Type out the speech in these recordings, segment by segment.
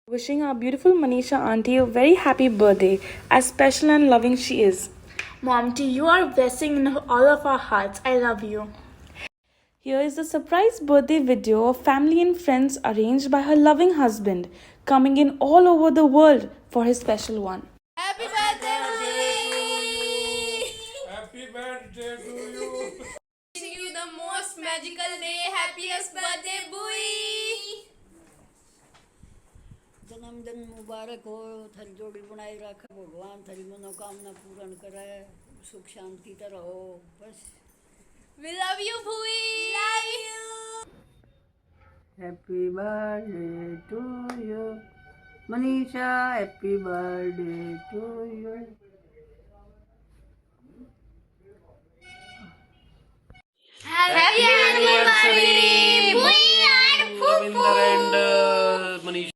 Wishing our beautiful Manisha auntie a very happy birthday, as special and loving she is. Mom, you are a blessing in all of our hearts. I love you. Here is the surprise birthday video of family and friends arranged by her loving husband, coming in all over the world for his special one. Happy birthday, Bhai! Happy birthday to you. Wishing you the most magical day. Happiest birthday, Bhai! जन्मदिन मुबारक हो। थारी जोड़ी बनाई रखे भगवान, थारी मनोकामना पूर्ण करे, सुख शांति तो रहो बस। We love you, Bhai! Love you! Happy birthday to you Manisha, happy birthday to you. Happy anniversary, Bhai and Ravinder and Manish.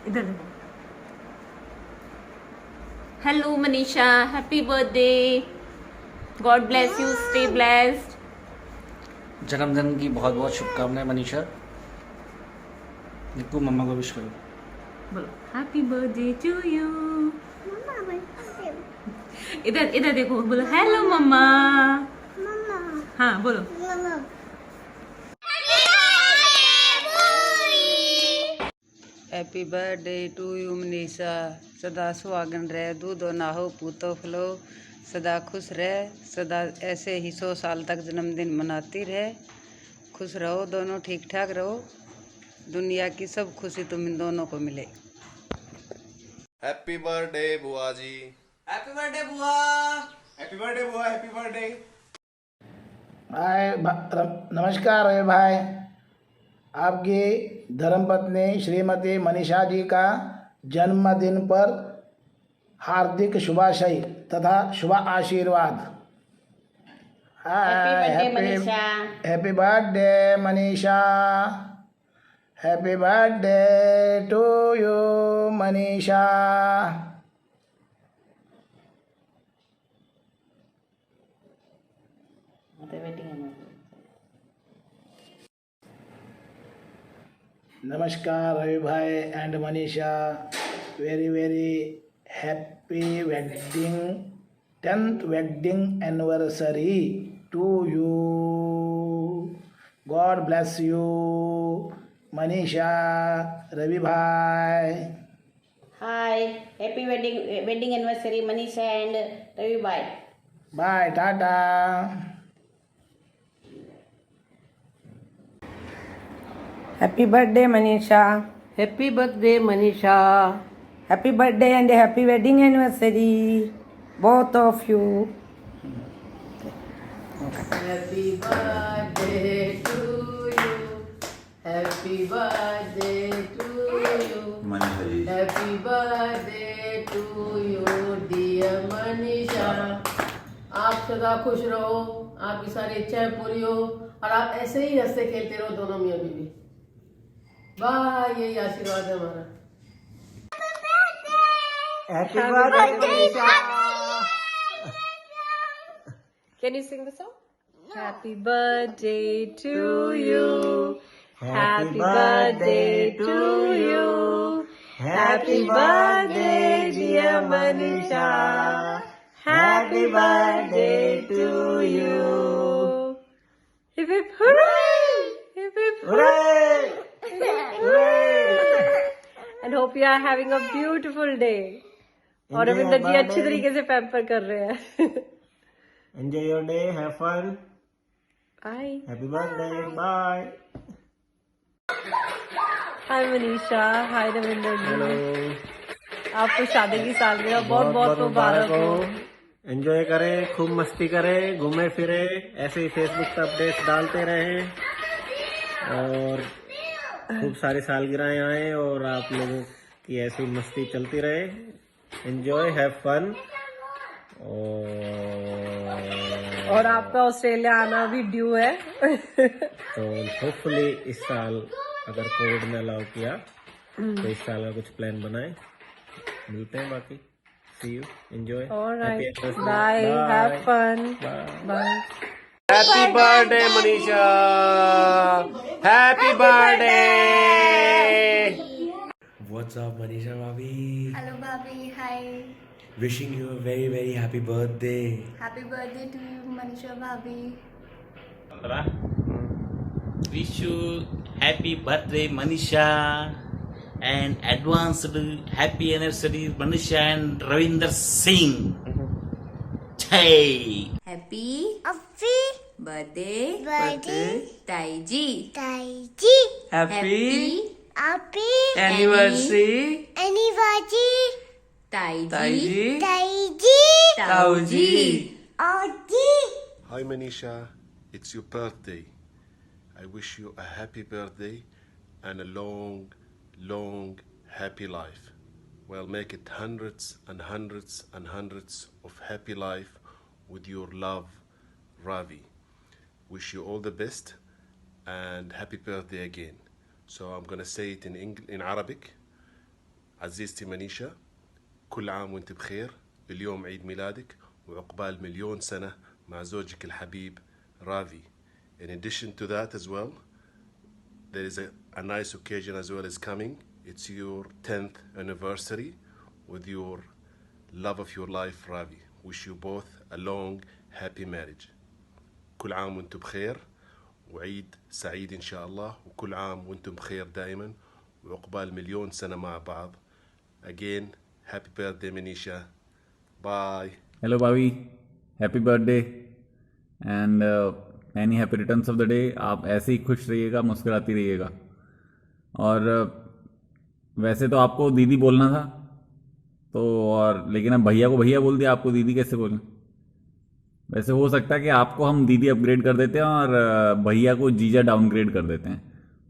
इधर देखो. Hello, Manisha. Happy birthday. God bless you. Stay blessed. जन्मदिन की बहुत बहुत शुभकामनाएं मनीषा। निक्कू मम्मा को विश करो। बोलो हैप्पी बर्थडे टू यू। इधर इधर देखो, बोलो हेलो मम्मा। हाँ बोलो। Happy birthday to you Manisha, सदा सुहागन रह, दूधो नाहो पूतो फलो, सदा खुश रह, सदा ऐसे ही 100 साल तक जन्मदिन मनाती रहे। खुश रहो, दोनों ठीक ठाक रहो, दुनिया की सब खुशी तुम इन दोनों को मिले। हैप्पी बर्थडे बुआ जी। हैप्पी बर्थडे बुआ। हैप्पी बर्थडे बुआ। Happy birthday. नमस्कार है भाई, आपकी धर्मपत्नी श्रीमती मनीषा जी का जन्मदिन पर हार्दिक शुभाशय तथा शुभ आशीर्वाद। Happy birthday Manisha, happy birthday to you Manisha. नमस्कार रवि भाई and Manisha, very very happy wedding 10th wedding anniversary to you. God bless you Manisha, Ravi भाई। Hi, happy wedding anniversary Manisha and Ravi भाई। Bye, tata. Happy birthday Manisha. Happy birthday Manisha. Happy birthday and happy wedding anniversary, both of you. Happy birthday to you, happy birthday to you, happy birthday to you dear Manisha. आप सदा खुश रहो, आपकी सारी इच्छाएं पूरी हो और आप ऐसे ही हंसते खेलते रहो दोनों मियां बीवी। वाह, यही आशीर्वाद है हमारा। Happy birthday Manisha. Can you sing the song? Happy birthday to you. Happy birthday to you. Happy birthday dear Manisha. Happy birthday to you. Hip hip hooray! Hip hip hooray! And hope you are having a beautiful day. और रविंदर जी अच्छी तरीके से pamper कर रहे हैं। Enjoy your day, have fun. Bye. Happy birthday, bye. Hi Manisha, hi Ravinder ji. Hello. आपको शादी की सालगिरह बहुत बहुत मुबारक हो। एंजॉय करें, खूब मस्ती करें, घूमे फिरे, ऐसे ही फेसबुक पे अपडेट्स डालते रहें और खूब सारी सालगिरहें आए और आप लोगों की ऐसी मस्ती चलती रहे। Enjoy, have fun. और आपका ऑस्ट्रेलिया आना भी ड्यू है। तो होपफुली इस साल अगर कोविड ने अलाउ किया तो इस साल का कुछ प्लान बनाए, मिलते हैं। बाकी see you, enjoy. Alright, bye, have fun, bye. Happy birthday Manisha, happy birthday. What's up, Manisha Bhabhi? Hello, Bhabhi. Hi. Wishing you a very, very happy birthday. Happy birthday to you, Manisha Bhabhi. Wish you happy birthday, Manisha, and advanced happy anniversary, Manisha and Ravinder Singh. Hey. Happy birthday, Taiji. Happy Anniversary. Taiji. Hi Manisha, it's your birthday. I wish you a happy birthday and a long, long, happy life. Well, make it hundreds and hundreds and hundreds of happy life with your love, Ravi. Wish you all the best and happy birthday again. So I'm gonna say it in Arabic. عزيزتي منيشة، كل عام وانت بخير. اليوم عيد ميلادك وعقبال مليون سنة مع زوجك الحبيب Ravi. In addition to that as well, there is a nice occasion as well is coming. It's your 10th anniversary with your love of your life, Ravi. Wish you both a long, happy marriage. كل عام وانتم بخير وعيد سعيد إن شاء الله، وكل عام وانتم بخير دائما وعقبال مليون سنة مع بعض. Again, happy birthday Manisha. Bye. Hello Bhavi, happy birthday and many happy returns of the day. आप ऐसे ही खुश रहिएगा, मुस्कुराती रहिएगा। और वैसे तो आपको दीदी बोलना था तो, और लेकिन अब भैया को भैया बोल दिया, आपको दीदी कैसे बोलें? वैसे हो सकता है कि आपको हम दीदी अपग्रेड कर देते हैं और भैया को जीजा डाउनग्रेड कर देते हैं,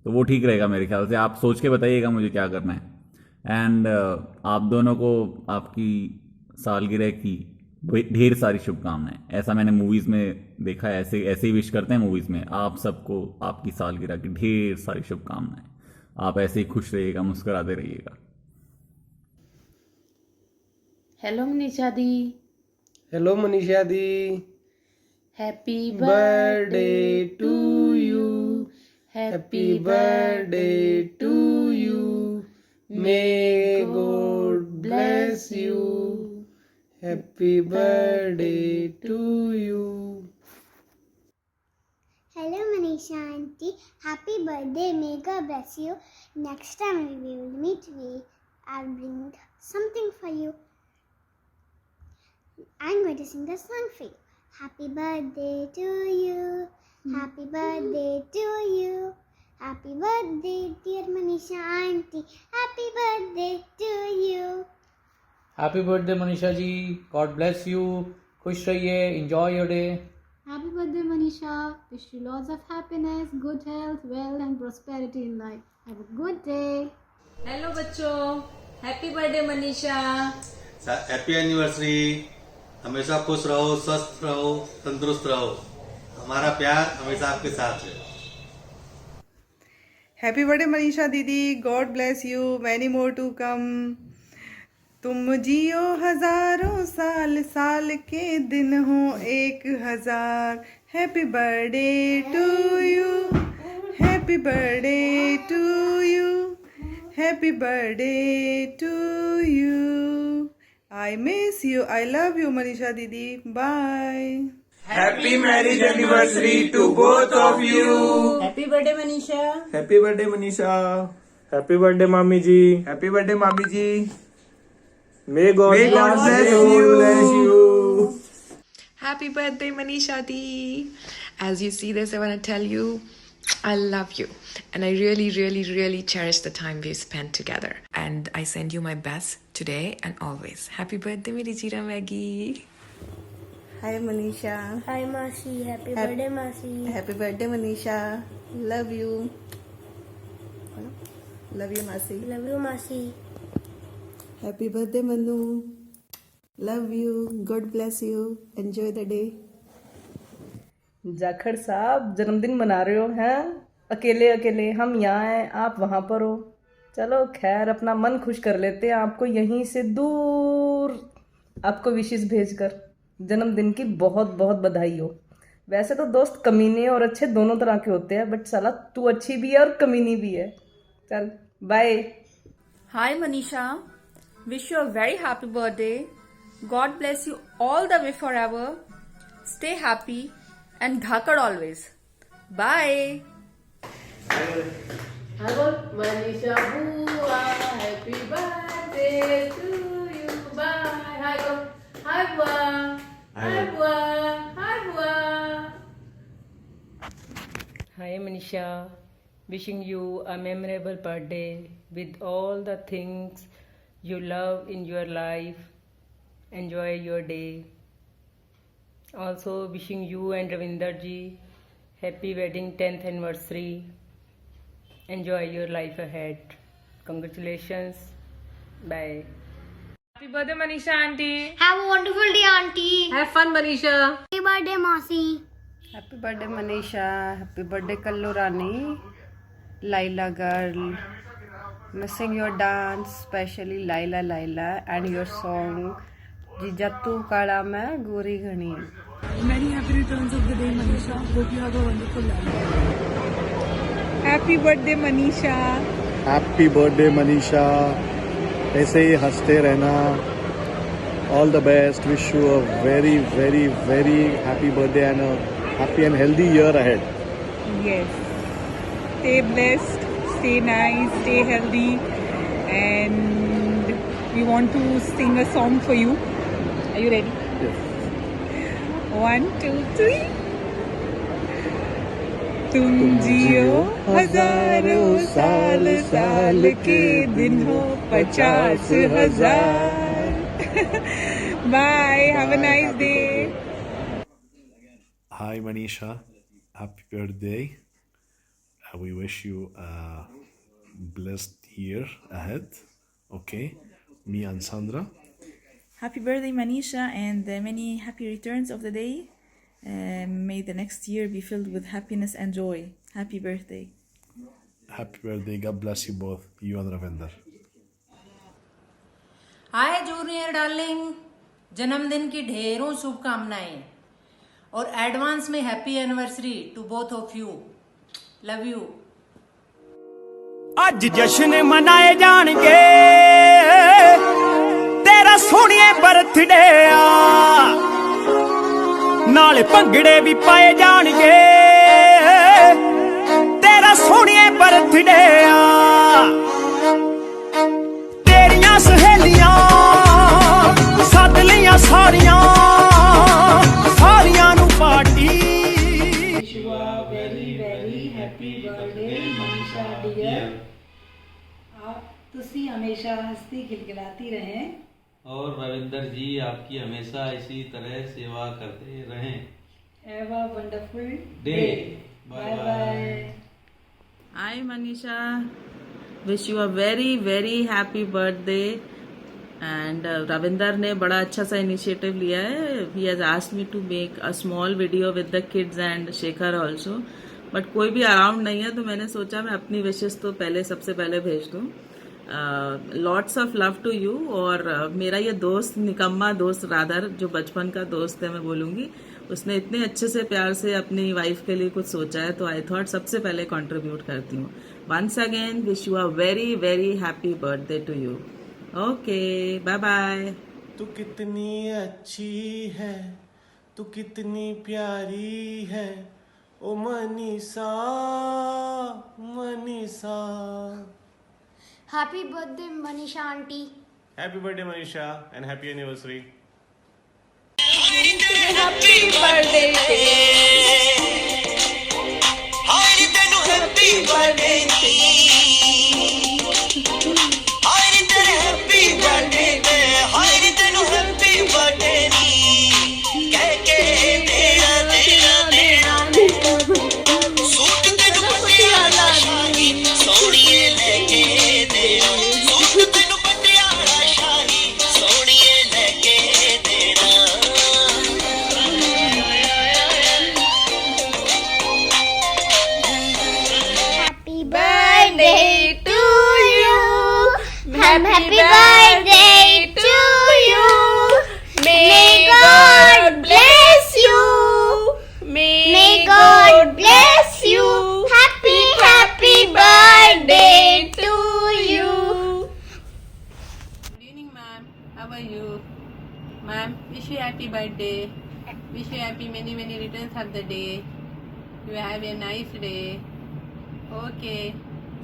तो वो ठीक रहेगा मेरे ख्याल से। आप सोच के बताइएगा मुझे क्या करना है। एंड आप दोनों को आपकी सालगिरह की ढेर सारी शुभकामनाएं। ऐसा मैंने मूवीज़ में देखा है, ऐसे ही विश करते हैं मूवीज़ में। आप सबको आपकी सालगिरह की ढेर सारी शुभकामनाएं। आप ऐसे ही खुश रहिएगा, मुस्कुराते रहिएगा। हेलो मनीषा दी। हेलो मनीषा दी। Happy birthday to you, happy birthday to you, may God bless you, happy birthday to you. Hello, Manisha auntie. Happy birthday. May God bless you. Next time we will meet, I'll bring something for you. I'm going to sing a song for you. Happy birthday to you. Happy birthday to you. Happy birthday, dear Manisha auntie. Happy birthday to you. Happy birthday Manisha ji, God bless you, खुश रहिए, enjoy your day. Happy birthday, Manisha. Wish you lots of happiness, good health, wealth, and prosperity in life. Have a good day. Hello बच्चों, happy birthday Manisha. Happy anniversary. हमेशा खुश रहो, स्वस्थ रहो, तंदुरुस्त रहो। हमारा प्यार हमेशा आपके साथ है। हैप्पी बर्थडे मनीषा दीदी, God bless you, many more to come. तुम जियो हजारों साल, साल के दिन हो 1000। Happy birthday to you, happy birthday to you, happy birthday to you. I miss you. I love you, Manisha Didi. Bye. Happy marriage anniversary to both of you. Happy birthday Manisha. Happy birthday Manisha. Happy birthday मामी जी। Happy birthday मामी जी। May God bless you. Happy birthday, Manisha Di. As you see this, I want to tell you, I love you. And I really, really, really cherish the time we've spent together. And I send you my best today and always. Happy birthday, Meri Jira Maggie. Hi, Manisha. Hi, Masi. Happy birthday, Masi. Happy birthday, Manisha. Love you. Love you, Masi. Love you, Masi. Happy birthday, Manu. Love you. God bless you. Enjoy the day. Jakhar साहब जन्मदिन मना रहे हो हैं? अकेले अकेले हम यहाँ हैं, आप वहाँ पर हो। चलो खैर, अपना मन खुश कर लेते हैं आपको यहीं से दूर, आपको विशेष भेजकर। जन्मदिन की बहुत बहुत बधाई हो। वैसे तो दोस्त कमीने और अच्छे दोनों तरह के होते हैं, बट साला तू अच्छी भी है और कमीनी भी है। चल bye. Hi Manisha, wish you a very happy birthday. God bless you all the way forever. Stay happy and dhakad always. Bye. Hello, Manisha Bua, happy birthday to you. Bye. Hi, go. Hi, Bua. Hi, Bua. Hi, Bua. Hi Manisha, wishing you a memorable birthday with all the things you love in your life. Enjoy your day. Also wishing you and Ravinder ji happy wedding 10th anniversary. Enjoy your life ahead. Congratulations. Bye. Happy birthday Manisha auntie. Have a wonderful day, auntie. Have fun Manisha. Happy birthday, Masi. Happy birthday Manisha. Happy birthday Kallu Rani. Laila girl. Missing your dance, especially Laila Laila, and your song Jijattu Kala Mein Gori Ghani. Many happy returns of the day, Manisha. Hope you have a wonderful life. Happy birthday, Manisha. Happy birthday Manisha, ऐसे ही हंसते रहना। All the best, wish you a very very very happy birthday and a happy and healthy year ahead. Yes. Stay blessed, stay nice, stay healthy, and we want to sing a song for you. Are you ready? Yes. 1, 2, 3. तुम जियो हजारों साल, साल के दिन हो 50,000. Bye. Have a nice day. Hi Manisha, happy birthday. We wish you a blessed year ahead. Okay, me and Sandra. Happy birthday Manisha and many happy returns of the day. May the next year be filled with happiness and joy. Happy birthday. Happy birthday. God bless you both, you and Ravinder. Hi junior darling, जन्मदिन की ढेरों शुभकामनाएं और advance में happy anniversary to both of you. Love you. ਅੱਜ ਜਸ਼ਨ ਮਨਾਏ ਜਾਣਗੇ, ਤੇਰਾ ਸੋਹਣੀਏ ਬਰਥਡੇ ਆ, ਨਾਲੇ ਭੰਗੜੇ ਵੀ ਪਾਏ ਜਾਣਗੇ, ਤੇਰਾ ਸੋਹਣੀਏ ਬਰਥਡੇ ਆ। ਤੇਰੀਆਂ ਸਹੇਲੀਆਂ ਸੱਦ ਲਈਆਂ ਸਾਰੀਆਂ, ਸਾਰੀਆਂ ਨੂੰ ਪਾਰਟੀ। तुसी हमेशा हंसती खिलखिलाती रहें और रविंदर जी आपकी हमेशा इसी तरह सेवा करते रहें। Have a wonderful day. Bye bye. Hi Manisha, wish you a very very happy birthday. And Ravinder ने बड़ा अच्छा सा इनिशिएटिव लिया है. He has asked me to make a small video with the kids and Shekhar also. But कोई भी around नहीं है तो मैंने सोचा मैं अपनी विशेष तो पहले सबसे पहले भेज दूँ. Lots of love to you. और मेरा ये दोस्त निकम्मा दोस्त राधर जो बचपन का दोस्त है मैं बोलूँगी, उसने इतने अच्छे से प्यार से अपनी वाइफ के लिए कुछ सोचा है तो आई थॉट सबसे पहले कंट्रीब्यूट करती हूँ. Once again wish you a very very happy birthday to you. Okay bye bye. तू कितनी अच्छी है, तू कितनी प्यारी है, ओ Manisha Manisha. Happy birthday, Manisha auntie. Happy birthday Manisha and happy anniversary. Happy birthday. Happy birthday. happy birthday to you. May God bless you. May God bless you. Happy birthday to you. Good evening, ma'am. How are you? Ma'am, wish you happy birthday. Wish you happy many returns of the day. You have a nice day. Okay.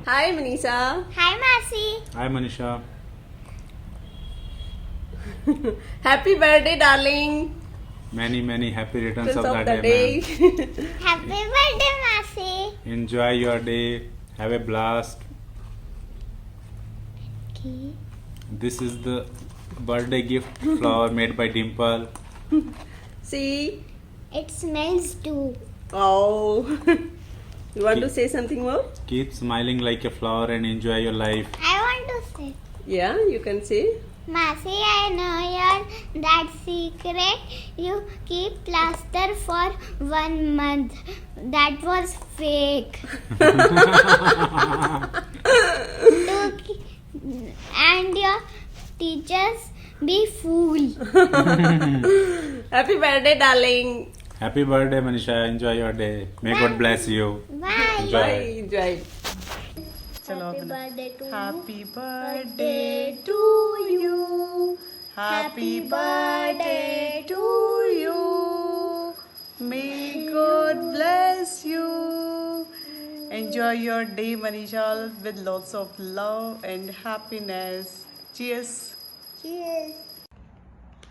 Hi, Manisha. Hi, Masi. Hi, Manisha. Happy birthday, darling. Many happy returns of Returns the day, ma'am. Happy birthday, Masi. Enjoy your day. Have a blast. Okay. This is the birthday gift flower made by Dimple. See? It smells too. Oh. You want to say something more? Keep smiling like a flower and enjoy your life. I want to say. Yeah, you can say. Masi, I know that secret. You keep plaster for 1 month. That was fake. And your teachers be fool. Happy birthday, darling. Happy birthday, Manisha. Enjoy your day. May God bless you. Bye. Enjoy. Bye. Enjoy. Happy birthday to Happy birthday to you. Happy birthday to you. May God bless you. Enjoy your day, Manisha, with lots of love and happiness. Cheers. Cheers.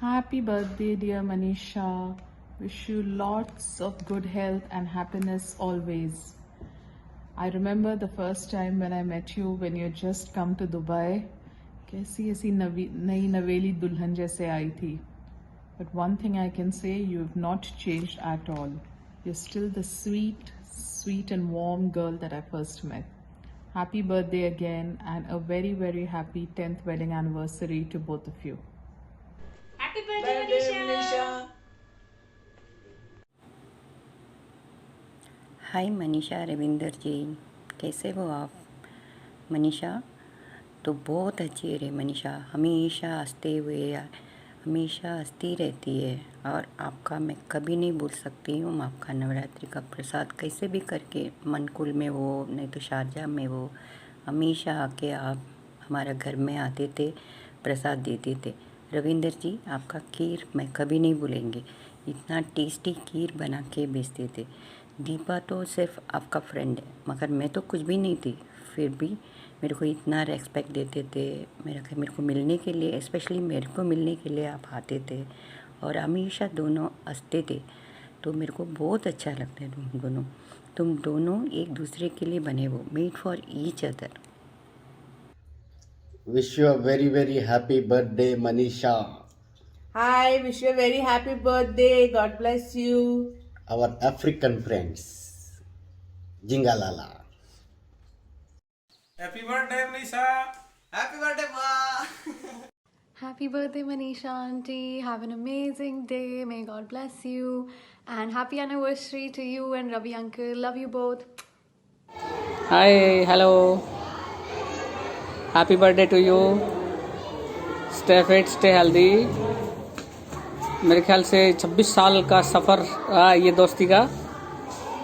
Happy birthday, dear Manisha. Wish you lots of good health and happiness always. I remember the first time when I met you when you just come to Dubai. कैसी ऐसी नई नवेली दुल्हन जैसे आई थी. But one thing I can say, you have not changed at all. You're still the sweet and warm girl that I first met. Happy birthday again and a very happy 10th wedding anniversary to both of you. Happy birthday, Manisha. हाय मनीषा रविंदर जी, कैसे हो आप? मनीषा तो बहुत अच्छी है रे मनीषा, हमेशा हंसते हुए हमेशा हंसती रहती है और आपका मैं कभी नहीं भूल सकती हूँ। आपका नवरात्रि का प्रसाद कैसे भी करके मनकुल में हो नहीं तो शारजाह में हो, हमेशा आके आप हमारा घर में आते थे, प्रसाद देते थे। रविंदर जी आपका खीर मैं कभी नहीं भूलेंगे, इतना टेस्टी खीर बना के बेचते थे। दीपा तो सिर्फ आपका फ्रेंड है मगर मैं तो कुछ भी नहीं थी, फिर भी मेरे को इतना रेस्पेक्ट देते थे। मेरे को मिलने के लिए, स्पेशली मेरे को मिलने के लिए आप आते थे और हमेशा दोनों हंसते थे, तो मेरे को बहुत अच्छा लगता है। तुम दोनों एक दूसरे के लिए बने हो, made for each other. Wish you a very happy birthday, Manisha. Hi, wish you a very happy birthday. God bless you. Our African friends. Jingalala. Happy birthday, Manisha. Happy birthday, Ma. Happy birthday, Manisha auntie. Have an amazing day. May God bless you. And happy anniversary to you and Ravi uncle. Love you both. Hi, hello. Happy birthday to you. Stay fit, stay healthy. मेरे ख्याल से 26 साल का सफ़र रहा ये दोस्ती का,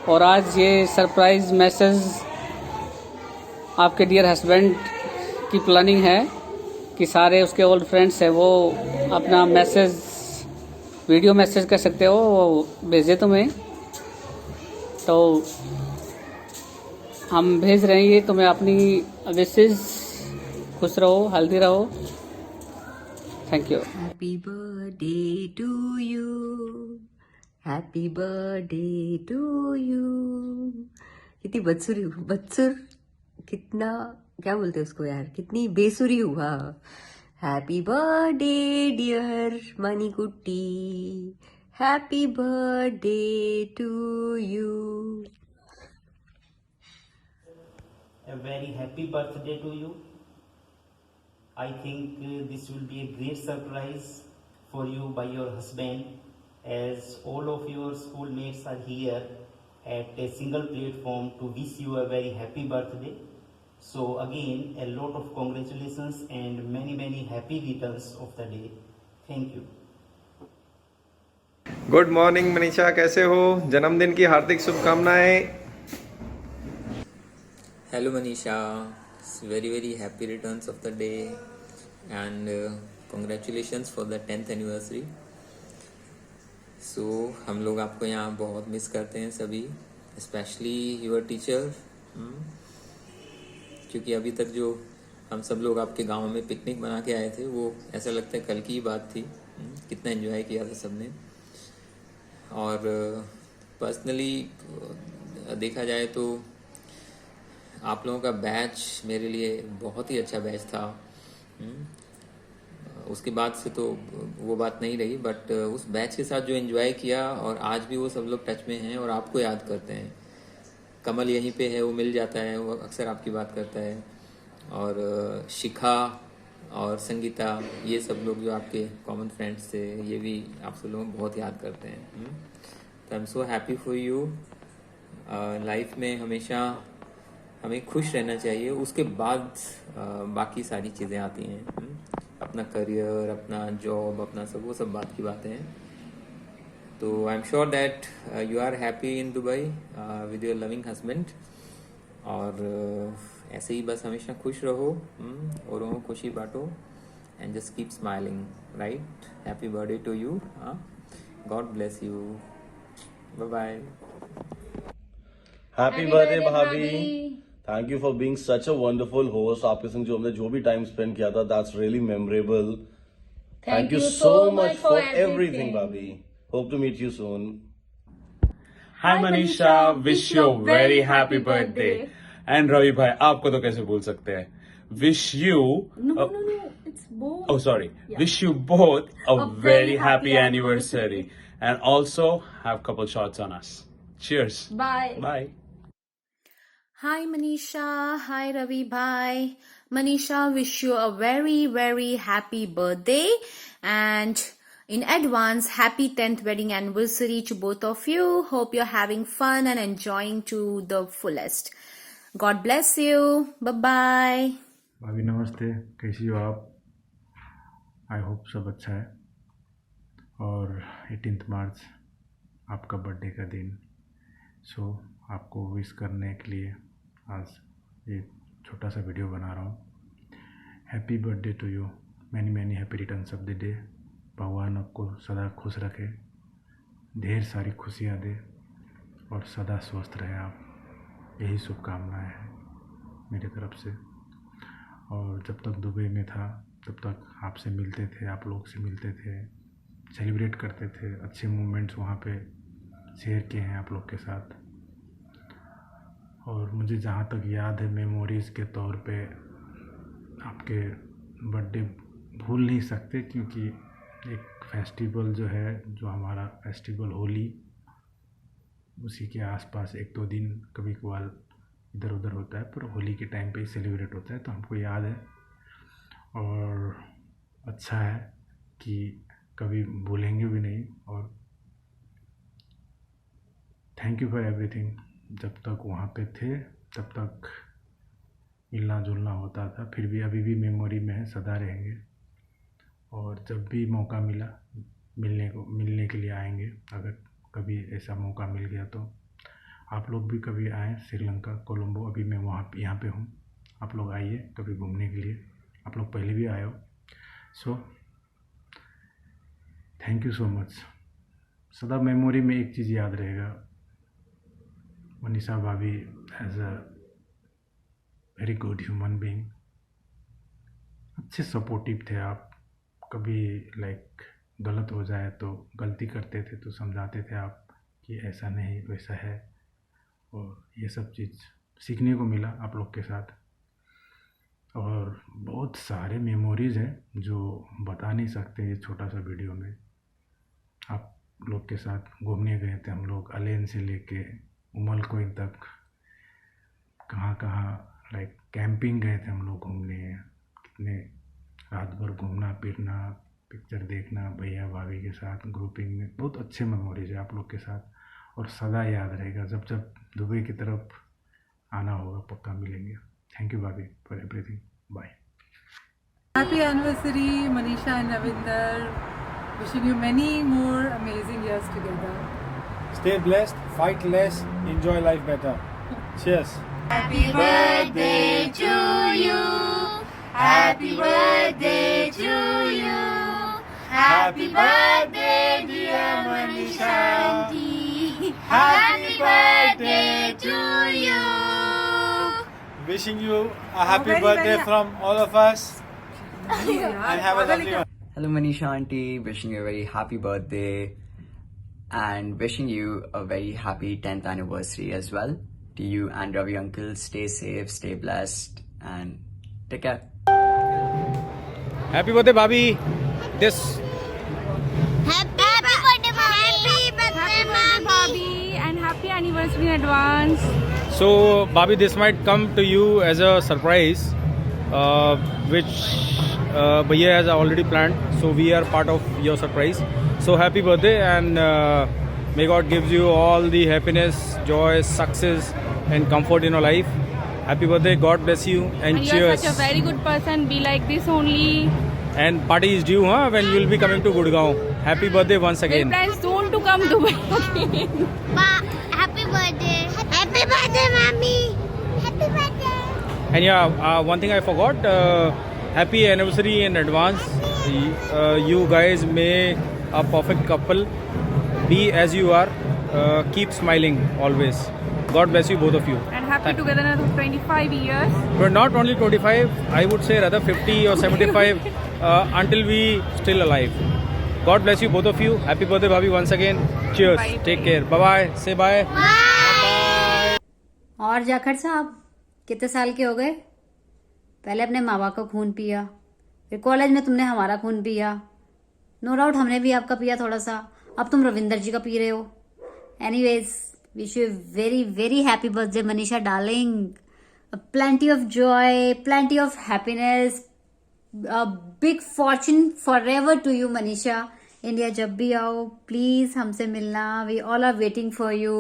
और आज ये सरप्राइज़ मैसेज आपके डियर हस्बैंड की प्लानिंग है कि सारे उसके ओल्ड फ्रेंड्स हैं वो अपना मैसेज, वीडियो मैसेज कर सकते हो, वो भेजे तुम्हें, तो हम भेज रहे हैं ये तुम्हें अपनी विशेष। खुश रहो, हेल्दी रहो। Thank you. Happy birthday to you. Happy birthday to you. कितनी बदसुर कितना क्या बोलते हैं उसको यार, कितनी बेसुरी हुआ। Happy birthday dear मनी कुट्टी. Happy birthday to you. A very happy birthday to you. I think this will be a great surprise for you by your husband, as all of your schoolmates are here at a single platform to wish you a very happy birthday. So again, a lot of congratulations and many happy returns of the day. Thank you. Good morning Manisha, कैसे हो? जन्मदिन की हार्दिक शुभकामनाएं। Hello Manisha, very happy returns of the day and congratulations for the 10th anniversary. So हम लोग आपको यहाँ बहुत मिस करते हैं सभी, स्पेशली योर टीचर, क्योंकि अभी तक जो हम सब लोग आपके गांव में पिकनिक बना के आए थे वो ऐसा लगता है कल की ही बात थी। कितना एंजॉय किया था सबने। और पर्सनली देखा जाए तो आप लोगों का बैच मेरे लिए बहुत ही अच्छा बैच था। उसके बाद से तो वो बात नहीं रही, बट उस बैच के साथ जो एंजॉय किया, और आज भी वो सब लोग टच में हैं और आपको याद करते हैं। कमल यहीं पे है, वो मिल जाता है, वो अक्सर आपकी बात करता है। और शिखा और संगीता, ये सब लोग जो आपके कॉमन फ्रेंड्स थे, ये भी आप सब लोग बहुत याद करते हैं। तो I am so happy for you. Life में हमेशा हमें खुश रहना चाहिए, उसके बाद बाकी सारी चीज़ें आती हैं। अपना करियर, अपना जॉब, अपना सब, वो सब बात की बातें हैं। तो I am sure that you are happy in Dubai with your loving husband. और ऐसे ही बस हमेशा खुश रहो, औरों को खुशी बांटो, and just keep smiling, right? Happy birthday to you. God bless you. Bye bye. Happy birthday भाभी। Thank you for being such a wonderful host. आपके संग जो हमने जो भी टाइम स्पेंड किया था, that's really memorable. Thank you so much for everything भाभी। Hope to meet you soon. Hi Manisha, wish you very happy birthday. And Ravi भाई, आपको तो कैसे भूल सकते हैं। Wish you wish you both a very happy anniversary and also have couple shots on us. Cheers. Bye. Bye. Hi Manisha, hi Ravi bhai. Manisha, wish you a very happy birthday, and in advance happy 10th wedding anniversary to both of you. Hope you're having fun and enjoying to the fullest. God bless you. Bye bye. भाभी नमस्ते, कैसी हो आप? I hope सब अच्छा है। और 18 मार्च आपका बर्थडे का दिन, सो आपको विश करने के लिए आज ये छोटा सा वीडियो बना रहा हूँ। Happy birthday to you, many happy returns of the day. भगवान आपको सदा खुश रखे, ढेर सारी खुशियाँ दे और सदा स्वस्थ रहे आप, यही शुभकामनाएं हैं मेरी तरफ से। और जब तक दुबई में था तब तक आपसे मिलते थे, आप लोग से मिलते थे, सेलिब्रेट करते थे, अच्छे मोमेंट्स वहाँ पे शेयर किए हैं आप लोग के साथ। और मुझे जहाँ तक याद है, मेमोरीज़ के तौर पे आपके बर्थडे भूल नहीं सकते, क्योंकि एक फेस्टिवल जो है, जो हमारा फेस्टिवल होली, उसी के आसपास 1-2 दिन कभी कभार इधर उधर होता है, पर होली के टाइम पे ही सेलिब्रेट होता है, तो हमको याद है। और अच्छा है कि कभी भूलेंगे भी नहीं। और थैंक यू फॉर एवरीथिंग। जब तक वहाँ पे थे तब तक मिलना जुलना होता था, फिर भी अभी भी मेमोरी में है, सदा रहेंगे। और जब भी मौका मिला मिलने के लिए आएंगे। अगर कभी ऐसा मौका मिल गया तो आप लोग भी कभी आएँ श्रीलंका, कोलंबो। अभी मैं यहाँ पे हूँ, आप लोग आइए कभी घूमने के लिए। आप लोग पहले भी आए हो। So thank you so much. सदा मेमोरी में एक चीज़ याद रहेगा, मनीषा भाभी as a very good human being. अच्छे सपोर्टिव थे आप। कभी लाइक गलत हो जाए तो, गलती करते थे तो समझाते थे आप कि ऐसा नहीं वैसा है। और ये सब चीज़ सीखने को मिला आप लोग के साथ। और बहुत सारे मेमोरीज़ हैं जो बता नहीं सकते ये छोटा सा वीडियो में। आप लोग के साथ घूमने गए थे हम लोग, अलेन से लेके उमल कोइल तक, कहाँ लाइक कैंपिंग गए थे हम लोग घूमने। कितने रात भर घूमना फिरना, पिक्चर देखना भैया भाभी के साथ ग्रुपिंग में। बहुत अच्छे मेमोरीज है आप लोग के साथ और सदा याद रहेगा। जब दुबई की तरफ आना होगा पक्का मिलेंगे। Thank you, Bobby, for everything. Bye. Happy anniversary, Manisha and Ravinder. Wishing you many more amazing years together. Stay blessed, fight less, enjoy life better. Cheers. Happy birthday to you. Happy birthday to you. Happy birthday, dear Manisha auntie. Happy birthday to you. Wishing you a happy birthday from all of us. And have a lovely one. Hello Manisha auntie, wishing you a very happy birthday and wishing you a very happy 10th anniversary as well. To you and Ravi uncle, stay safe, stay blessed and take care. Happy birthday, Bobby. This Happy birthday, Bobby, and happy anniversary in advance. So, Bobby, this might come to you as a surprise, which Bhaiya has already planned. So, we are part of your surprise. So, happy birthday, and may God gives you all the happiness, joy, success, and comfort in your life. Happy birthday, God bless you, and You are cheers. such a very good person. Be like this only. And party is due, when you will be coming to Gurgaon. Happy birthday once We again. plan soon to come to Dubai again. Happy birthday. Happy birthday, mommy. Happy birthday. And yeah, one thing I forgot, happy anniversary in advance. You guys may a perfect couple. Be as you are. Keep smiling always. God bless you, both of you. And happy togetherness of 25 years. But not only 25, I would say rather 50 or 75 until we still alive. God bless you, both of you. Happy birthday, Bhabhi, once again. Cheers. Bye. Take care. Bye-bye. Say bye. और जाखड़ साहब कितने साल के हो गए? पहले अपने माँ बाप का खून पिया, फिर कॉलेज में तुमने हमारा खून पिया, नो डाउट हमने भी आपका पिया थोड़ा सा, अब तुम रविंदर जी का पी रहे हो. Anyways, wish you very very happy birthday Manisha darling. Plenty of joy, plenty of happiness, a big fortune forever to you Manisha. India जब भी आओ प्लीज हमसे मिलना. We all are waiting for you.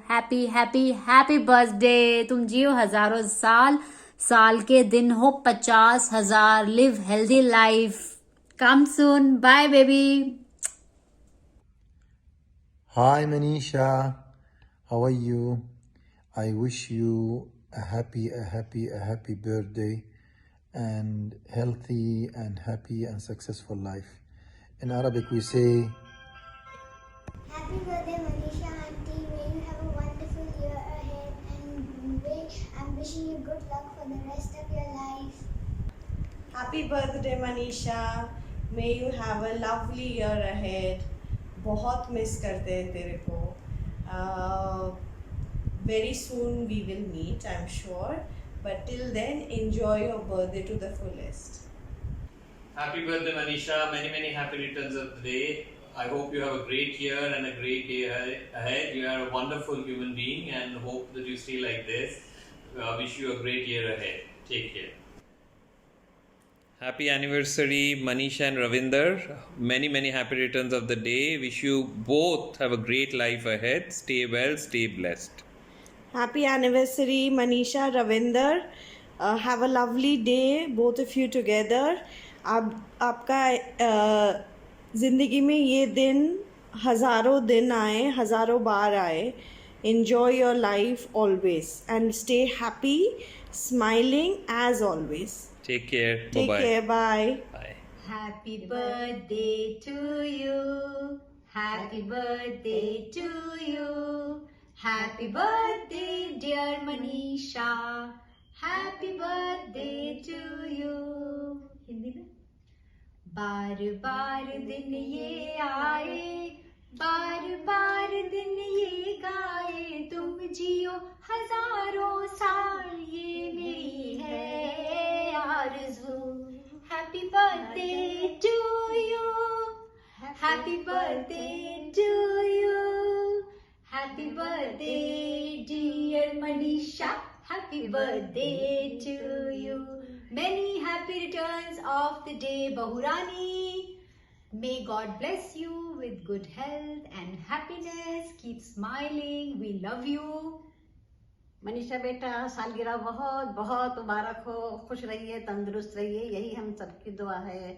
Happy happy happy birthday. तुम जियो हजारों साल, साल के दिन हो 50,000. Live healthy life. Come soon. Bye baby. Hi Manisha, how are you? I wish you a happy birthday and healthy and happy and successful life. In Arabic we say, Happy birthday, Manisha auntie. May you have a wonderful year ahead, and I'm wishing you good luck for the rest of your life. Happy birthday, Manisha. May you have a lovely year ahead. बहुत miss करते हैं तेरे को. Very soon we will meet, I'm sure. But till then, enjoy your birthday to the fullest. Happy birthday, Manisha. Many, many happy returns of the day. I hope you have a great year and a great day ahead. You are a wonderful human being and hope that you stay like this. Wish you a great year ahead. Take care. Happy anniversary, Manisha and Ravinder. Many, many happy returns of the day. Wish you both have a great life ahead. Stay well, stay blessed. Happy anniversary, Manisha, Ravinder. Have a lovely day, both of you together. आपका ज़िंदगी में ये दिन हज़ारों दिन आए, हज़ारों बार आए. Enjoy your life always and stay happy, smiling as always. Take care. Take Bye-bye. care. Bye. Bye. Happy birthday to you. Happy birthday to you. Happy birthday dear Manisha. Happy birthday to you. Hindi में बार बार दिन ये आए, बार बार दिन ये गाए, तुम जियो हजारों साल, ये मेरी है आरज़ू. Happy birthday to you. Happy birthday to you. Happy birthday dear Manisha. Happy birthday to you. Many happy returns of the day, Bahurani. May God bless you with good health and happiness. Keep smiling. We love you. Manisha बेटा, सालगिरह बहुत बहुत मुबारक हो, खुश रहिए, तंदुरुस्त रहिए, यही हम सबकी दुआ है।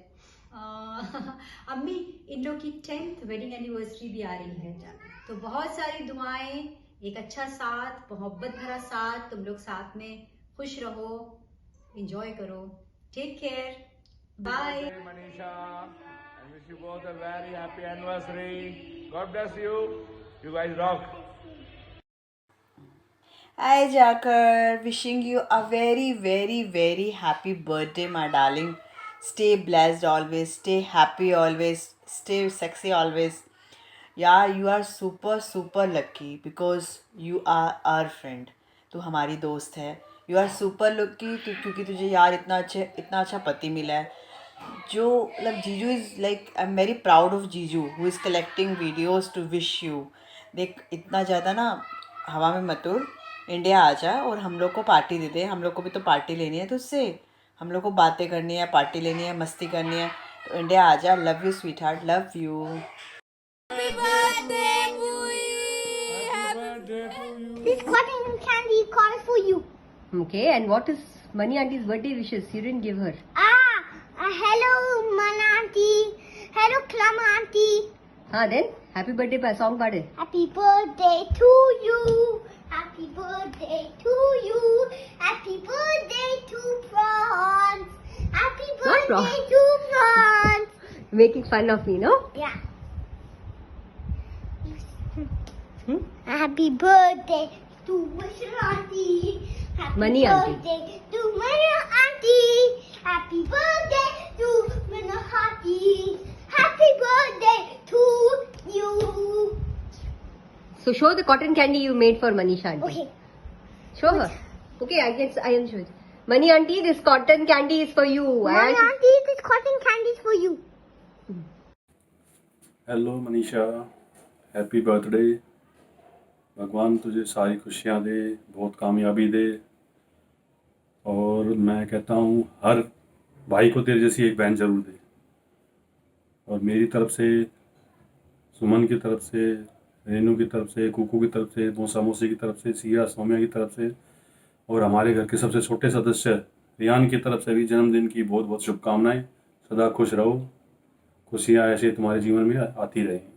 अम्मी, इन लोग की 10th वेडिंग एनिवर्सरी भी आ रही है, तो बहुत सारी दुआएं, एक अच्छा साथ, मोहब्बत भरा साथ, तुम लोग साथ में खुश रहो, एंजॉय करो, take care, bye. Manisha, I wish you both a very happy anniversary. God bless you. You guys rock. Hi Jakar, wishing you a very very very happy birthday my darling. Stay blessed always, stay happy always, stay sexy always. Yeah, you are super lucky because you are our friend. तू हमारी दोस्त है. You are super lucky क्योंकि तुझे यार इतना अच्छा पति मिला है. जो मतलब जीजू is like I am very proud of जीजू who is collecting videos to wish you. देख इतना ज़्यादा ना हवा में मत उड़, इंडिया आ जा और हम लोग को पार्टी दे दे. हम लोग को भी तो पार्टी लेनी है तुझसे, हम लोग को बातें करनी है, पार्टी लेनी है, मस्ती करनी है. तो इंडिया आ जा. Love you sweet heart, love you. This cotton candy card for you. Okay, and what is Mani Auntie's birthday wishes? You didn't give her. Hello, Mana Auntie. Hello, Klama Auntie. Then happy birthday by song pade. Happy birthday to you. Happy birthday to you. Happy birthday to prawns. Happy birthday to prawns. Making fun of me, no? Yeah. Happy birthday to Mr. Auntie. Happy Mani Auntie. birthday to Mani Auntie. Happy birthday to Mani Auntie. Happy birthday to you. So show the cotton candy you made for Manisha Auntie. Okay. Show her. Okay, I can show it. Mani Auntie, this cotton candy is for you. Mani Auntie, this cotton candy is for you. Hello Manisha, happy birthday. भगवान तुझे सारी खुशियाँ दे, बहुत कामयाबी दे. और मैं कहता हूँ हर भाई को तेरे जैसी एक बहन ज़रूर दे. और मेरी तरफ से, सुमन की तरफ से, रेनू की तरफ से, कुकू की तरफ से, मौसा मौसी की तरफ से, सिया सौम्या की तरफ से, और हमारे घर के सबसे छोटे सदस्य रियान की तरफ से भी जन्मदिन की बहुत बहुत शुभकामनाएं. सदा खुश रहो, खुशियाँ ऐसे तुम्हारे जीवन में आती रहें.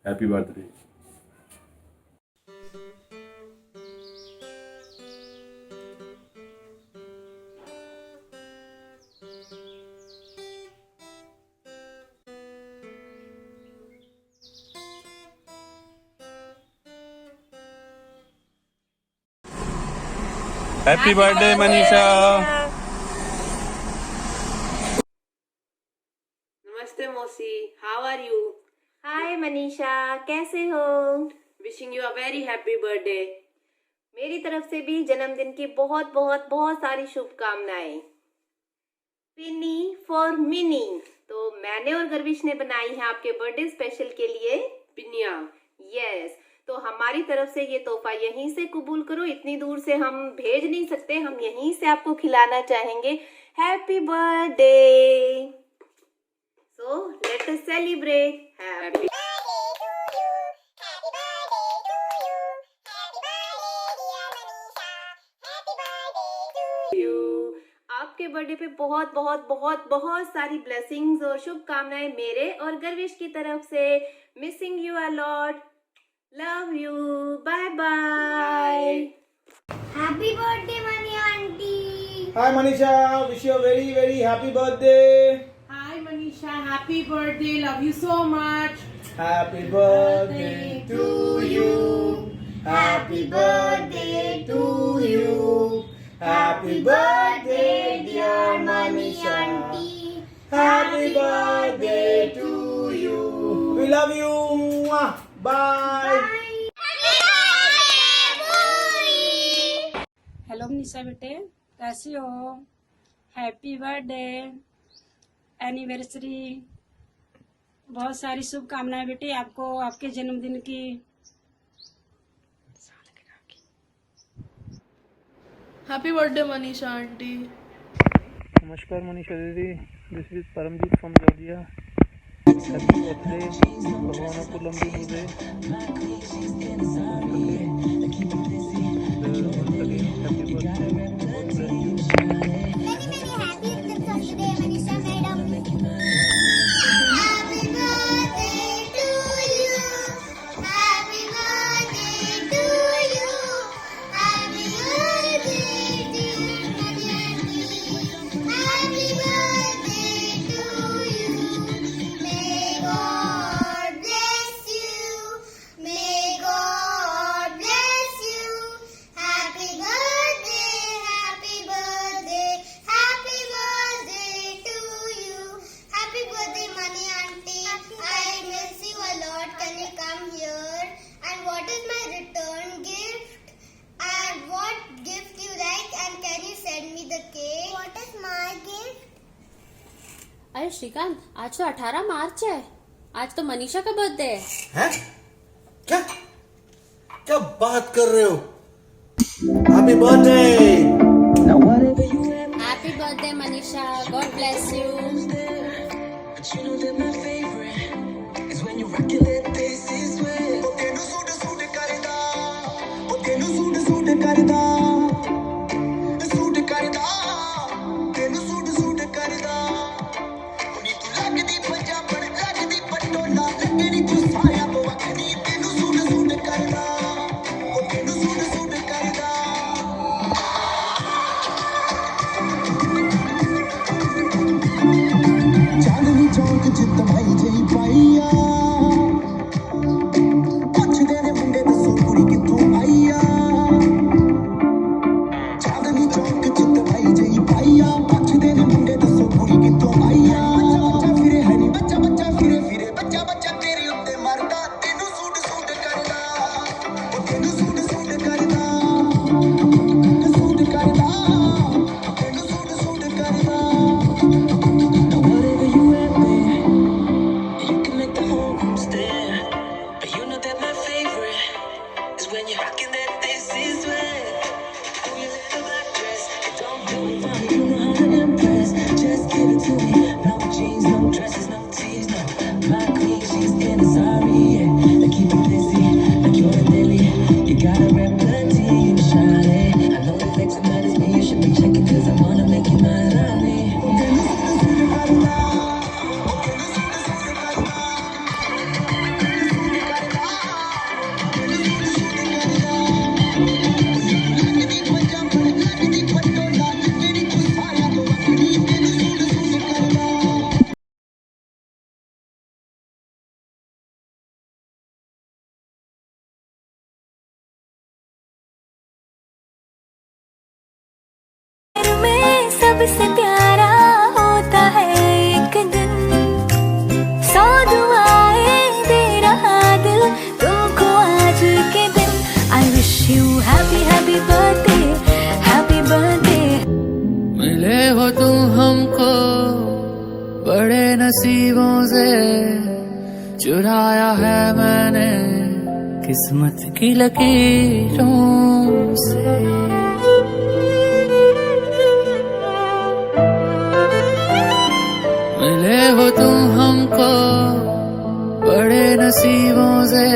Happy birthday. Happy birthday, Manisha. नमस्ते मौसी, हाउ आर यू? हाय मनीषा, कैसे हो? Wishing you a very happy birthday. मेरी तरफ से भी जन्मदिन की बहुत बहुत बहुत सारी शुभकामनाएं. पिनी फॉर मिनी. तो मैंने और गर्विश ने बनाई है आपके बर्थडे स्पेशल के लिए पिनिया. यस, तो हमारी तरफ से ये तोहफा यहीं से कबूल करो. इतनी दूर से हम भेज नहीं सकते, हम यहीं से आपको खिलाना चाहेंगे. Happy birthday. So let us celebrate. Happy आपके बर्थडे पे बहुत बहुत बहुत बहुत सारी ब्लेसिंग्स और शुभकामनाएं मेरे और गर्विश की तरफ से. Missing you a lot. Love you. Bye bye. Happy birthday, Mani Auntie. Hi Manisha, wish you a very very happy birthday. Hi Manisha, happy birthday. Love you so much. Happy birthday to you. Happy birthday to you. Happy birthday dear Manisha. Happy birthday to you. We love you. Bye. Hello Manisha बेटे, कैसी हो? Happy birthday anniversary. बहुत सारी शुभकामनाएं बेटे आपको आपके जन्मदिन की. Happy birthday Manisha auntie. नमस्कार मनीषा दीदी, this is Paramjeet from Georgia. Happy birthday, भगवान आपको लंबी उम्र दे. once again, happy birthday. God bless you. Happy birthday, Manisha madam. Happy birthday to you. Happy birthday to you. Happy birthday, dear Manisha. Happy birthday to you. May God bless you. May God bless you. Happy birthday, happy birthday, happy birthday to you. Happy birthday, Money Auntie. I miss you a lot. Can you come here? And what is my return gift? And what gift you like? And can you send me the cake? What is my gift? अरे श्रीकांत, आज तो 18 मार्च है। आज तो मनीषा का birthday है। हैं? क्या क्या बात कर रहे हो? Happy birthday. Happy birthday Manisha, God bless you. Chandni Chowk चित भाई जई पाइया पुछदे ने मुंडे दसो कुड़ी कित्थों आईया चांदनी चौक चित भाई जई पाइया पुछदे ने मुंडे दसो कुड़ी कित्थों आईया बच्चा फिरे है नी बच्चा फिरे बच्चा तेरे उत्ते मरदा तेनू सूट करदा ओ तेनू सूट करदा तेनू सूट करदा सबसे प्यारा होता है एक दिन, 100 दुआएं दे रहा दिल तुमको आज के दिन। I wish you happy happy birthday, happy birthday. मिले हो तुम हमको बड़े नसीबों से, चुराया है मैंने किस्मत की लकीरों से। मिले हो तुम हमको बड़े नसीबों से,